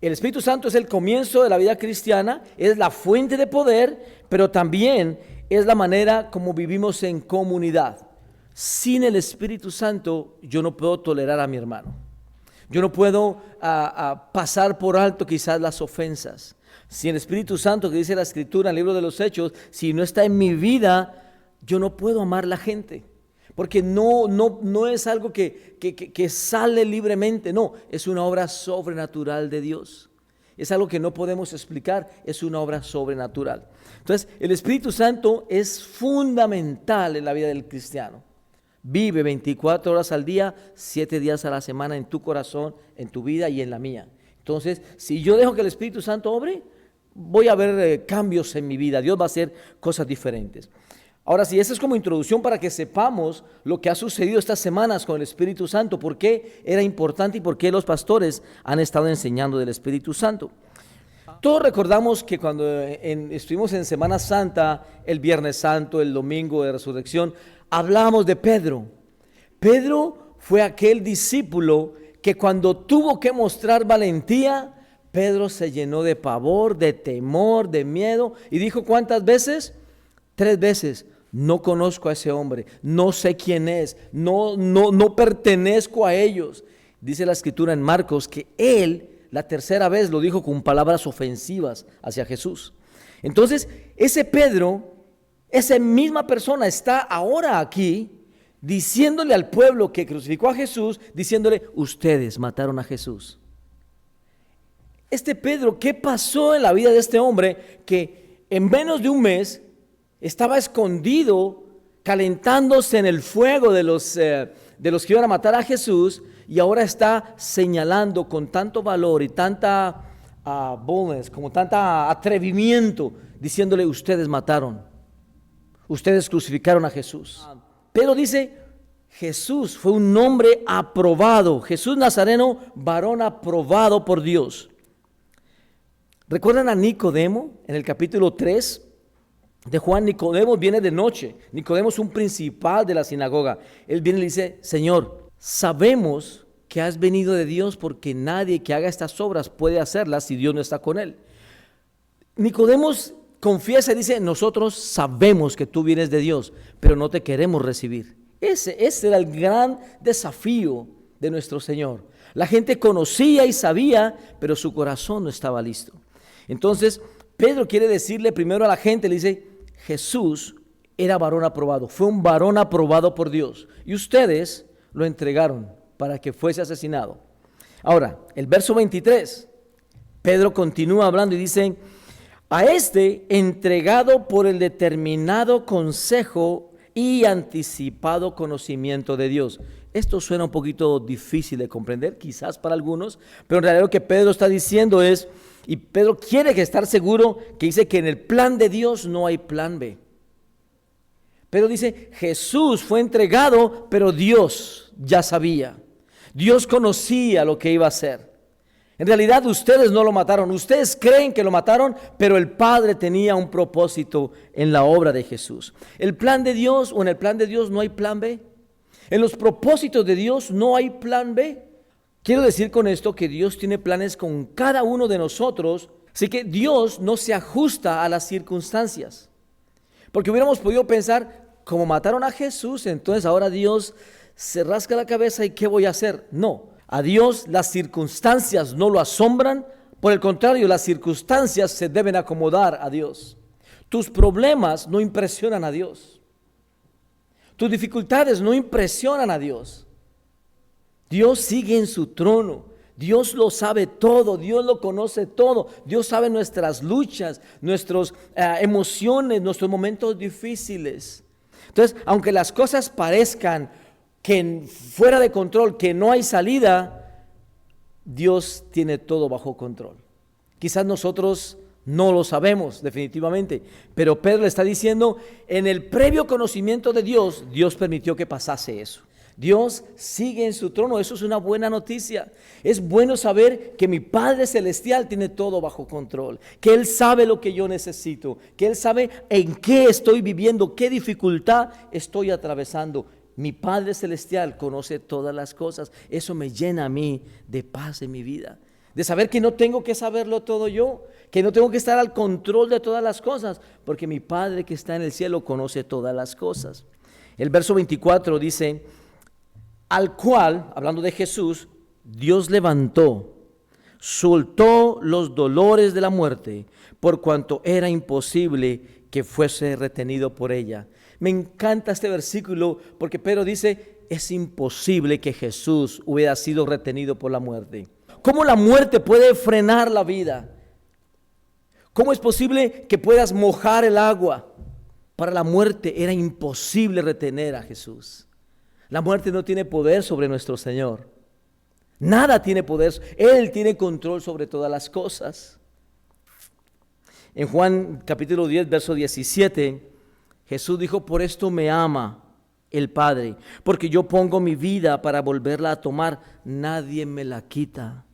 el Espíritu Santo es el comienzo de la vida cristiana, es la fuente de poder, pero también es la manera como vivimos en comunidad. Sin el Espíritu Santo yo no puedo tolerar a mi hermano. Yo no puedo pasar por alto quizás las ofensas. Si el Espíritu Santo, que dice la Escritura en el libro de los Hechos, si no está en mi vida, yo no puedo amar a la gente. Porque no es algo que sale libremente, no, es una obra sobrenatural de Dios. Es algo que no podemos explicar, es una obra sobrenatural. Entonces, el Espíritu Santo es fundamental en la vida del cristiano. Vive 24 horas al día, 7 días a la semana en tu corazón, en tu vida y en la mía. Entonces, si yo dejo que el Espíritu Santo obre, voy a ver cambios en mi vida. Dios va a hacer cosas diferentes. Ahora sí, esa es como introducción para que sepamos lo que ha sucedido estas semanas con el Espíritu Santo, por qué era importante y por qué los pastores han estado enseñando del Espíritu Santo. Todos recordamos que cuando estuvimos en Semana Santa, el Viernes Santo, el Domingo de Resurrección, hablábamos de Pedro. Pedro fue aquel discípulo que cuando tuvo que mostrar valentía, Pedro se llenó de pavor, de temor, de miedo y dijo ¿cuántas veces? 3 veces. No conozco a ese hombre, no sé quién es, no pertenezco a ellos. Dice la Escritura en Marcos que él la tercera vez lo dijo con palabras ofensivas hacia Jesús. Entonces, ese Pedro, esa misma persona está ahora aquí diciéndole al pueblo que crucificó a Jesús, diciéndole, ustedes mataron a Jesús. Este Pedro, ¿qué pasó en la vida de este hombre que en menos de un mes estaba escondido, calentándose en el fuego de los que iban a matar a Jesús, y ahora está señalando con tanto valor y tanta boldness, como tanta atrevimiento, diciéndole, ustedes mataron, ustedes crucificaron a Jesús? Pero dice, Jesús fue un hombre aprobado, Jesús Nazareno, varón aprobado por Dios. ¿Recuerdan a Nicodemo en el capítulo 3? De Juan? Nicodemo viene de noche. Nicodemo es un principal de la sinagoga. Él viene y le dice, Señor, sabemos que has venido de Dios porque nadie que haga estas obras puede hacerlas si Dios no está con él. Nicodemo confiesa y dice, nosotros sabemos que tú vienes de Dios, pero no te queremos recibir. Ese era el gran desafío de nuestro Señor. La gente conocía y sabía, pero su corazón no estaba listo. Entonces, Pedro quiere decirle primero a la gente, le dice, Jesús era varón aprobado, fue un varón aprobado por Dios y ustedes lo entregaron para que fuese asesinado. Ahora, el verso 23, Pedro continúa hablando y dice, a este entregado por el determinado consejo y anticipado conocimiento de Dios. Esto suena un poquito difícil de comprender, quizás para algunos, pero en realidad lo que Pedro está diciendo es, y Pedro quiere estar seguro, que dice que en el plan de Dios no hay plan B. Pedro dice, Jesús fue entregado, pero Dios ya sabía. Dios conocía lo que iba a hacer. En realidad ustedes no lo mataron, ustedes creen que lo mataron, pero el Padre tenía un propósito en la obra de Jesús. El plan de Dios, o en el plan de Dios no hay plan B. En los propósitos de Dios no hay plan B. Quiero decir con esto que Dios tiene planes con cada uno de nosotros, así que Dios no se ajusta a las circunstancias. Porque hubiéramos podido pensar, como mataron a Jesús, entonces ahora Dios se rasca la cabeza y ¿qué voy a hacer? No, a Dios las circunstancias no lo asombran, por el contrario, las circunstancias se deben acomodar a Dios. Tus problemas no impresionan a Dios. Tus dificultades no impresionan a Dios. Dios sigue en su trono, Dios lo sabe todo, Dios lo conoce todo, Dios sabe nuestras luchas, nuestras emociones, nuestros momentos difíciles. Entonces, aunque las cosas parezcan que fuera de control, que no hay salida, Dios tiene todo bajo control. Quizás nosotros no lo sabemos definitivamente, pero Pedro le está diciendo, en el previo conocimiento de Dios, Dios permitió que pasase eso. Dios sigue en su trono, eso es una buena noticia. Es bueno saber que mi Padre Celestial tiene todo bajo control, que Él sabe lo que yo necesito, que Él sabe en qué estoy viviendo, qué dificultad estoy atravesando. Mi Padre Celestial conoce todas las cosas, eso me llena a mí de paz en mi vida. de saber que no tengo que saberlo todo yo, que no tengo que estar al control de todas las cosas, porque mi Padre que está en el cielo conoce todas las cosas. El verso 24 dice, al cual, hablando de Jesús, Dios levantó, soltó los dolores de la muerte, por cuanto era imposible que fuese retenido por ella. Me encanta este versículo porque Pedro dice, es imposible que Jesús hubiera sido retenido por la muerte. ¿Cómo la muerte puede frenar la vida? ¿Cómo es posible que puedas mojar el agua? Para la muerte era imposible retener a Jesús. La muerte no tiene poder sobre nuestro Señor. Nada tiene poder. Él tiene control sobre todas las cosas. En Juan capítulo 10, verso 17, Jesús dijo, por esto me ama el Padre, porque yo pongo mi vida para volverla a tomar. Nadie me la quita,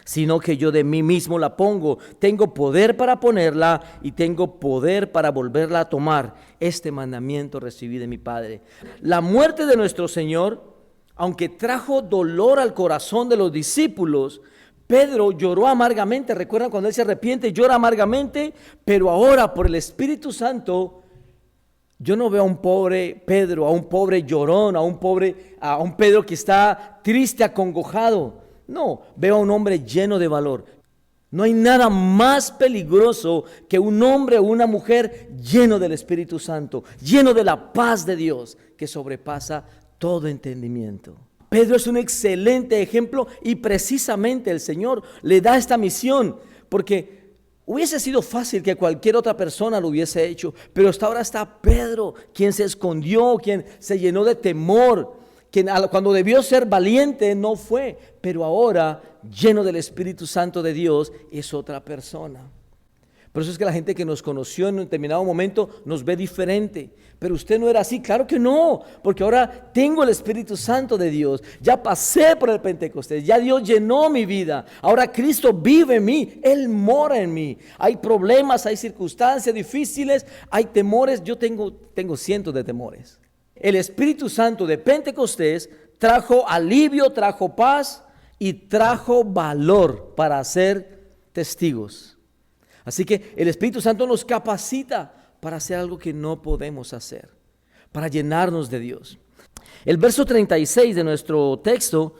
sino que yo de mí mismo la pongo. Tengo poder para ponerla y tengo poder para volverla a tomar. Este mandamiento recibí de mi Padre. La muerte de nuestro Señor, aunque trajo dolor al corazón de los discípulos, Pedro lloró amargamente. ¿Recuerdan cuando él se arrepiente? Llora amargamente, pero ahora por el Espíritu Santo, yo no veo a un pobre Pedro, a un pobre llorón, a un Pedro que está triste, acongojado. No, veo a un hombre lleno de valor. No hay nada más peligroso que un hombre o una mujer lleno del Espíritu Santo, lleno de la paz de Dios que sobrepasa todo entendimiento. Pedro es un excelente ejemplo y precisamente el Señor le da esta misión porque hubiese sido fácil que cualquier otra persona lo hubiese hecho, pero hasta ahora está Pedro, quien se escondió, quien se llenó de temor, quien cuando debió ser valiente no fue, pero ahora lleno del Espíritu Santo de Dios es otra persona. Por eso es que la gente que nos conoció en un determinado momento nos ve diferente. Pero usted no era así, claro que no, porque ahora tengo el Espíritu Santo de Dios. Ya pasé por el Pentecostés, ya Dios llenó mi vida. Ahora Cristo vive en mí, Él mora en mí. Hay problemas, hay circunstancias difíciles, hay temores. Yo tengo cientos de temores. El Espíritu Santo de Pentecostés trajo alivio, trajo paz y trajo valor para ser testigos. Así que el Espíritu Santo nos capacita para hacer algo que no podemos hacer, para llenarnos de Dios. El verso 36 de nuestro texto,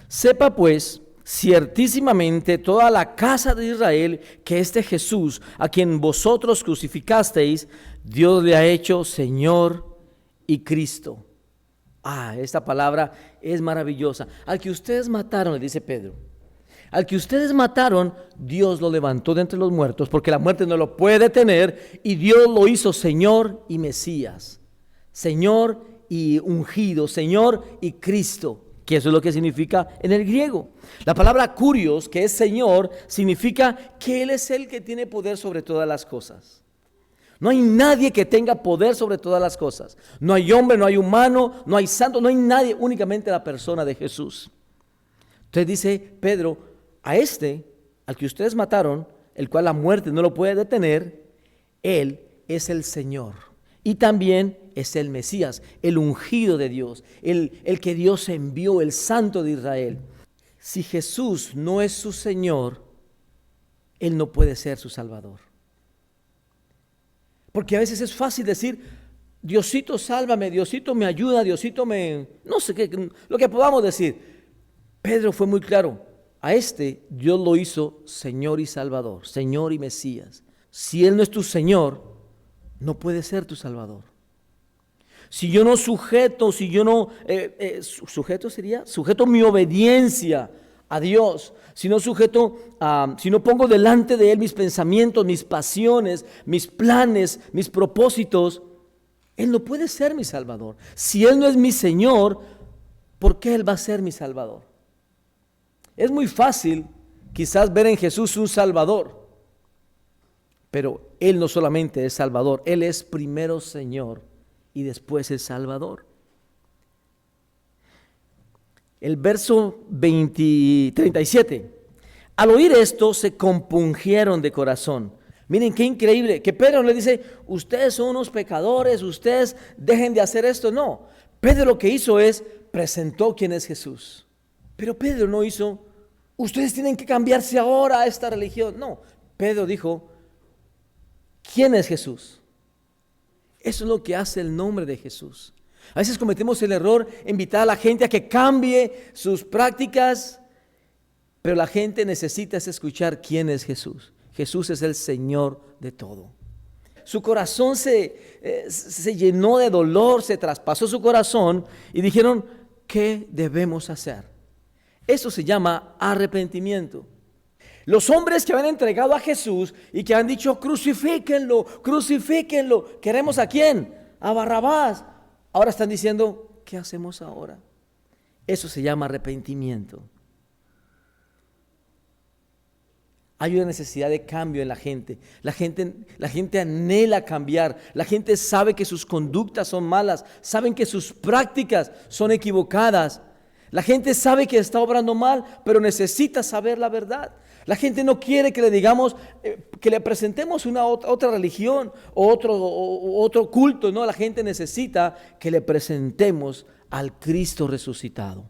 sepa pues ciertísimamente toda la casa de Israel que este Jesús, a quien vosotros crucificasteis, Dios le ha hecho Señor y Cristo. Esta palabra es maravillosa. Al que ustedes mataron, le dice Pedro, al que ustedes mataron, Dios lo levantó de entre los muertos, porque la muerte no lo puede detener, y Dios lo hizo Señor y Mesías, Señor y ungido, Señor y Cristo, que eso es lo que significa en el griego. La palabra kurios, que es Señor, significa que Él es el que tiene poder sobre todas las cosas. No hay nadie que tenga poder sobre todas las cosas. No hay hombre, no hay humano, no hay santo, no hay nadie, únicamente la persona de Jesús. Entonces dice Pedro, a al que ustedes mataron, el cual la muerte no lo puede detener, Él es el Señor. Y también es el Mesías, el ungido de Dios, el que Dios envió, el Santo de Israel. Si Jesús no es su Señor, Él no puede ser su Salvador. Porque a veces es fácil decir, Diosito sálvame, Diosito me ayuda, Diosito no sé qué, lo que podamos decir. Pedro fue muy claro. A Dios lo hizo Señor y Salvador, Señor y Mesías. Si Él no es tu Señor, no puede ser tu Salvador. Si yo no sujeto mi obediencia a Dios, si no pongo delante de Él mis pensamientos, mis pasiones, mis planes, mis propósitos, Él no puede ser mi Salvador. Si Él no es mi Señor, ¿por qué Él va a ser mi Salvador? Es muy fácil quizás ver en Jesús un Salvador, pero Él no solamente es Salvador, Él es primero Señor y después es Salvador. El verso 37, al oír esto se compungieron de corazón. Miren qué increíble, que Pedro le dice, ustedes son unos pecadores, ustedes dejen de hacer esto. No, Pedro lo que hizo es, presentó quién es Jesús. Pero Pedro no hizo ustedes tienen que cambiarse ahora a esta religión. No, Pedro dijo, ¿quién es Jesús? Eso es lo que hace el nombre de Jesús. A veces cometemos el error de invitar a la gente a que cambie sus prácticas, pero la gente necesita escuchar quién es Jesús. Jesús es el Señor de todo. Su corazón se llenó de dolor, se traspasó su corazón y dijeron, ¿qué debemos hacer? Eso se llama arrepentimiento. Los hombres que habían entregado a Jesús y que han dicho, crucifíquenlo, crucifíquenlo. ¿Queremos a quién? A Barrabás. Ahora están diciendo, ¿qué hacemos ahora? Eso se llama arrepentimiento. Hay una necesidad de cambio en la gente. La gente anhela cambiar. La gente sabe que sus conductas son malas. Saben que sus prácticas son equivocadas. La gente sabe que está obrando mal, pero necesita saber la verdad. La gente no quiere que le digamos, que le presentemos otra religión o otro culto. No, la gente necesita que le presentemos al Cristo resucitado.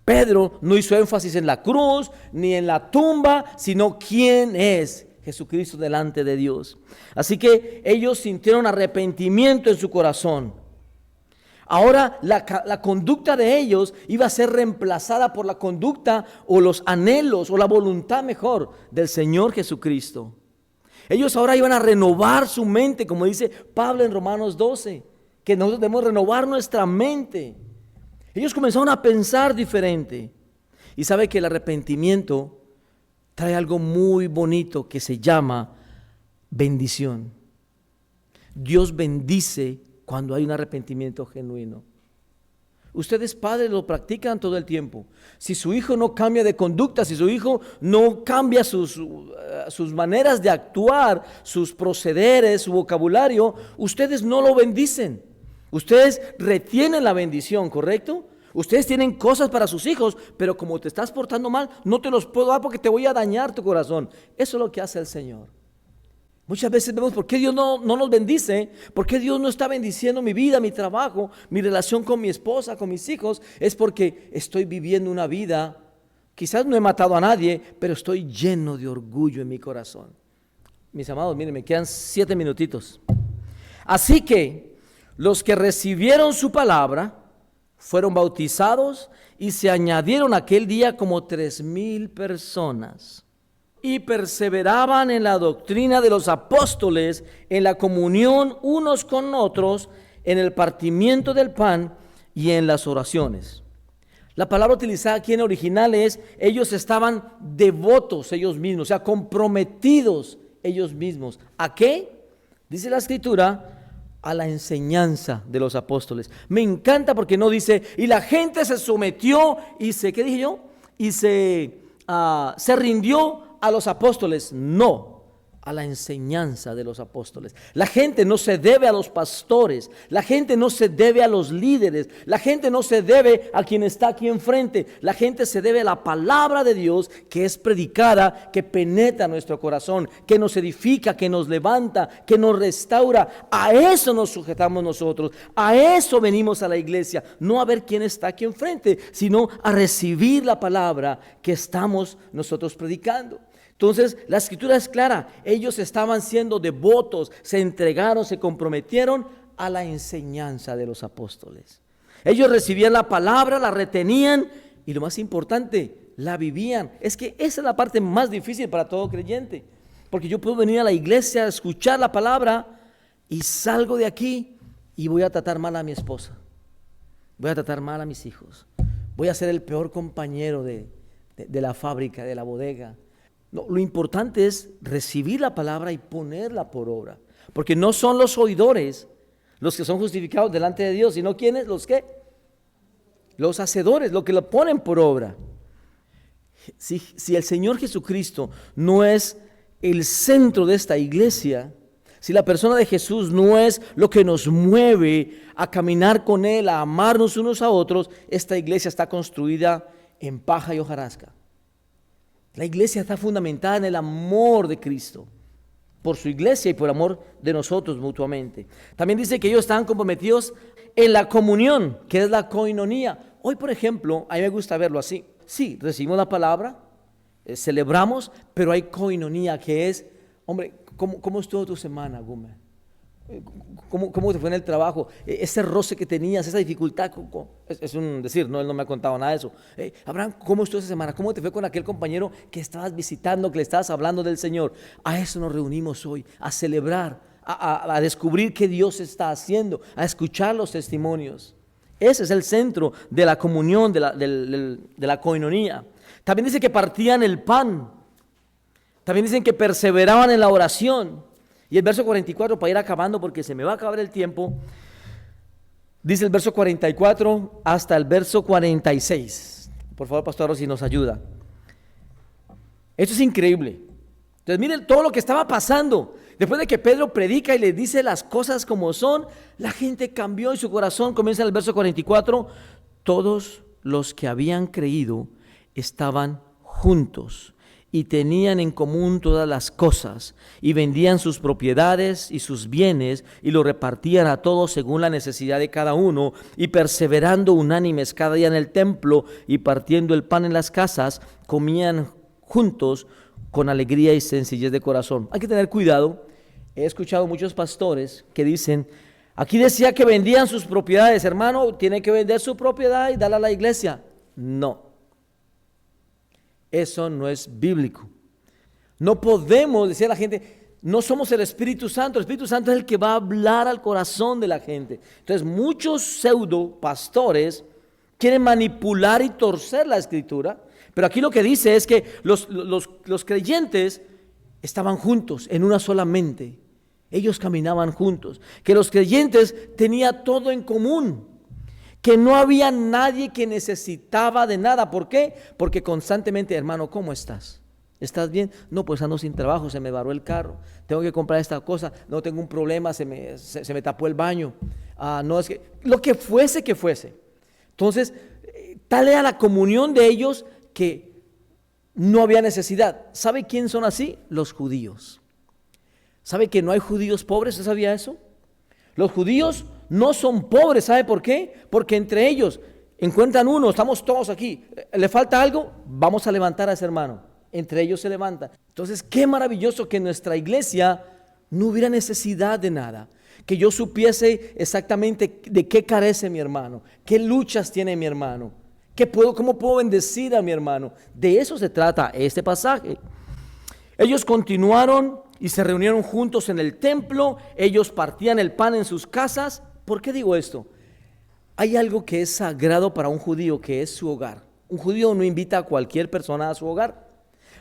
Pedro no hizo énfasis en la cruz ni en la tumba, sino quién es Jesucristo delante de Dios. Así que ellos sintieron arrepentimiento en su corazón. Ahora la conducta de ellos iba a ser reemplazada por la conducta o los anhelos o la voluntad mejor del Señor Jesucristo. Ellos ahora iban a renovar su mente, como dice Pablo en Romanos 12, que nosotros debemos renovar nuestra mente. Ellos comenzaron a pensar diferente. Y sabe que el arrepentimiento trae algo muy bonito que se llama bendición. Dios bendice cuando hay un arrepentimiento genuino. Ustedes padres lo practican todo el tiempo. Si su hijo no cambia de conducta, si su hijo no cambia sus maneras de actuar, sus procederes, su vocabulario, ustedes no lo bendicen. Ustedes retienen la bendición, ¿correcto? Ustedes tienen cosas para sus hijos, pero como te estás portando mal, no te los puedo dar porque te voy a dañar tu corazón. Eso es lo que hace el Señor. Muchas veces vemos por qué Dios no nos bendice, por qué Dios no está bendiciendo mi vida, mi trabajo, mi relación con mi esposa, con mis hijos. Es porque estoy viviendo una vida, quizás no he matado a nadie, pero estoy lleno de orgullo en mi corazón. Mis amados, miren, me quedan 7 minutitos. Así que los que recibieron su palabra fueron bautizados y se añadieron aquel día como 3,000 personas. Y perseveraban en la doctrina de los apóstoles, en la comunión unos con otros, en el partimiento del pan y en las oraciones. La palabra utilizada aquí en original es, ellos estaban devotos ellos mismos, o sea, comprometidos ellos mismos. ¿A qué? Dice la Escritura, a la enseñanza de los apóstoles. Me encanta porque no dice, y la gente se sometió y ¿qué dije yo? Y se rindió a los apóstoles. No, a la enseñanza de los apóstoles. La gente no se debe a los pastores, la gente no se debe a los líderes, la gente no se debe a quien está aquí enfrente, la gente se debe a la palabra de Dios que es predicada, que penetra nuestro corazón, que nos edifica, que nos levanta, que nos restaura. A eso nos sujetamos nosotros, a eso venimos a la iglesia, no a ver quién está aquí enfrente, sino a recibir la palabra que estamos nosotros predicando. Entonces la Escritura es clara, ellos estaban siendo devotos, se entregaron, se comprometieron a la enseñanza de los apóstoles. Ellos recibían la palabra, la retenían y lo más importante, la vivían. Es que esa es la parte más difícil para todo creyente, porque yo puedo venir a la iglesia a escuchar la palabra y salgo de aquí y voy a tratar mal a mi esposa, voy a tratar mal a mis hijos, voy a ser el peor compañero de la fábrica, de la bodega. No, lo importante es recibir la palabra y ponerla por obra, porque no son los oidores los que son justificados delante de Dios, sino ¿quiénes? ¿Los qué? Los hacedores, los que lo ponen por obra. Si el Señor Jesucristo no es el centro de esta iglesia, si la persona de Jesús no es lo que nos mueve a caminar con Él, a amarnos unos a otros, esta iglesia está construida en paja y hojarasca. La iglesia está fundamentada en el amor de Cristo, por su iglesia y por amor de nosotros mutuamente. También dice que ellos estaban comprometidos en la comunión, que es la koinonía. Hoy, por ejemplo, a mí me gusta verlo así. Sí, recibimos la palabra celebramos, pero hay koinonía, que es, hombre, ¿cómo estuvo tu semana, Gumer? ¿Cómo te fue en el trabajo? Ese roce que tenías, esa dificultad, es un decir, no, él no me ha contado nada de eso. Abraham, ¿cómo estuvo esa semana? ¿Cómo te fue con aquel compañero que estabas visitando, que le estabas hablando del Señor? A eso nos reunimos hoy, a celebrar, a descubrir qué Dios está haciendo, a escuchar los testimonios. Ese es el centro de la comunión, de la koinonía. También dice que partían el pan. También dicen que perseveraban en la oración. Y el verso 44, para ir acabando porque se me va a acabar el tiempo, dice el verso 44 hasta el verso 46. Por favor, Pastor Rossi, nos ayuda. Esto es increíble. Entonces miren todo lo que estaba pasando. Después de que Pedro predica y le dice las cosas como son, la gente cambió y su corazón. Comienza en el verso 44. Todos los que habían creído estaban juntos y tenían en común todas las cosas, y vendían sus propiedades y sus bienes, y lo repartían a todos según la necesidad de cada uno, y perseverando unánimes cada día en el templo, y partiendo el pan en las casas, comían juntos con alegría y sencillez de corazón. Hay que tener cuidado. He escuchado muchos pastores que dicen, aquí decía que vendían sus propiedades, hermano, tiene que vender su propiedad y darla a la iglesia. No. Eso no es bíblico. No podemos decir a la gente, no somos el Espíritu Santo. El Espíritu Santo es el que va a hablar al corazón de la gente. Entonces muchos pseudo pastores quieren manipular y torcer la Escritura, pero aquí lo que dice es que los creyentes estaban juntos en una sola mente. Ellos caminaban juntos, que los creyentes tenían todo en común, que no había nadie que necesitaba de nada. ¿Por qué? Porque constantemente, hermano, ¿cómo estás? ¿Estás bien? No, pues ando sin trabajo, se me varó el carro, tengo que comprar esta cosa, no tengo un problema, se me tapó el baño. No, es que lo que fuese que fuese. Entonces, tal era la comunión de ellos que no había necesidad. ¿Sabe quién son así? Los judíos. ¿Sabe que no hay judíos pobres? ¿Usted sabía eso? Los judíos no son pobres. ¿Sabe por qué? Porque entre ellos encuentran uno, estamos todos aquí, le falta algo, vamos a levantar a ese hermano. Entre ellos se levantan. Entonces, qué maravilloso que en nuestra iglesia no hubiera necesidad de nada. Que yo supiese exactamente de qué carece mi hermano, qué luchas tiene mi hermano, cómo puedo bendecir a mi hermano. De eso se trata este pasaje. Ellos continuaron y se reunieron juntos en el templo. Ellos partían el pan en sus casas. ¿Por qué digo esto? Hay algo que es sagrado para un judío, que es su hogar. Un judío no invita a cualquier persona a su hogar,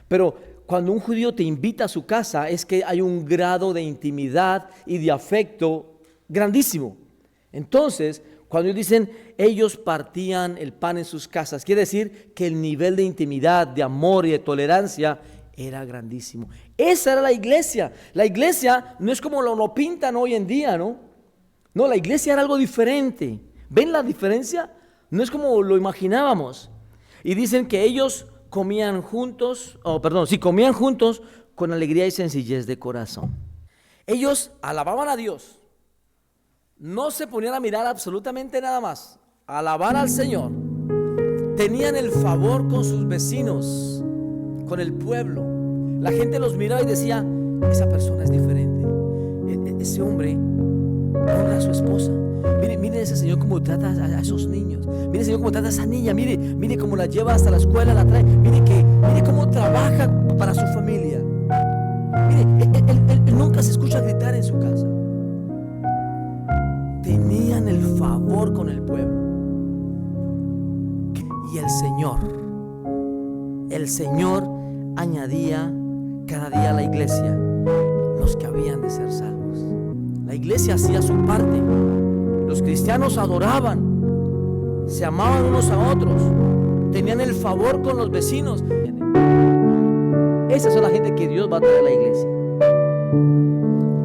pero cuando un judío te invita a su casa es que hay un grado de intimidad y de afecto grandísimo. Entonces, cuando ellos dicen ellos partían el pan en sus casas, quiere decir que el nivel de intimidad, de amor y de tolerancia era grandísimo. Esa era la iglesia. La iglesia no es como lo pintan hoy en día, ¿no? No, la iglesia era algo diferente. ¿Ven la diferencia? No es como lo imaginábamos. Y dicen que ellos comían juntos con alegría y sencillez de corazón. Ellos alababan a Dios. No se ponían a mirar absolutamente nada más. Alabar al Señor. Tenían el favor con sus vecinos, con el pueblo. La gente los miraba y decía, esa persona es diferente. Ese hombre honra a su esposa. Mire ese señor cómo trata a esos niños. Mire ese señor cómo trata a esa niña. Mire cómo la lleva hasta la escuela, la trae. Mire cómo trabaja para su familia. Mire, él nunca se escucha gritar en su casa. Tenían el favor con el pueblo. Y el Señor añadía cada día a la iglesia los que habían de ser salvos. La iglesia hacía su parte. Los cristianos adoraban, se amaban unos a otros, tenían el favor con los vecinos. Esas son la gente que Dios va a traer a la iglesia.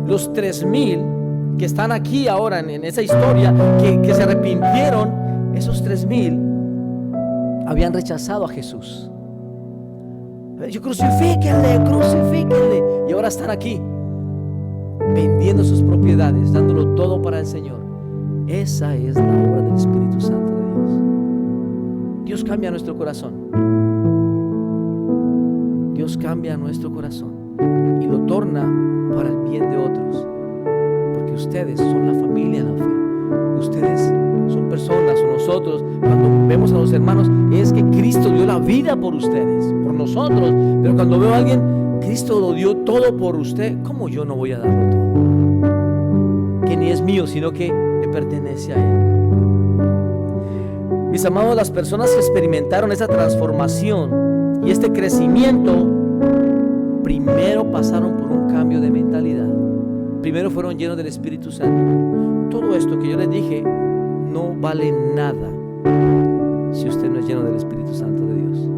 Los 3,000 que están aquí ahora en esa historia, que se arrepintieron, esos 3,000 habían rechazado a Jesús. Yo crucifíquenle. Y ahora están aquí, vendiendo sus propiedades, dándolo todo para el Señor. Esa es la obra del Espíritu Santo de Dios. Dios cambia nuestro corazón. Dios cambia nuestro corazón y lo torna para el bien de otros. Porque ustedes son la familia en la fe. Ustedes son personas, o nosotros, cuando vemos a los hermanos, es que Cristo dio la vida por ustedes, por nosotros. Pero cuando veo a alguien, Cristo lo dio todo por usted, ¿cómo yo no voy a darlo todo? Que ni es mío, sino que le pertenece a Él. Mis amados, las personas que experimentaron esa transformación y este crecimiento, primero pasaron por un cambio de mentalidad. Primero fueron llenos del Espíritu Santo. Todo esto que yo les dije no vale nada si usted no es lleno del Espíritu Santo de Dios.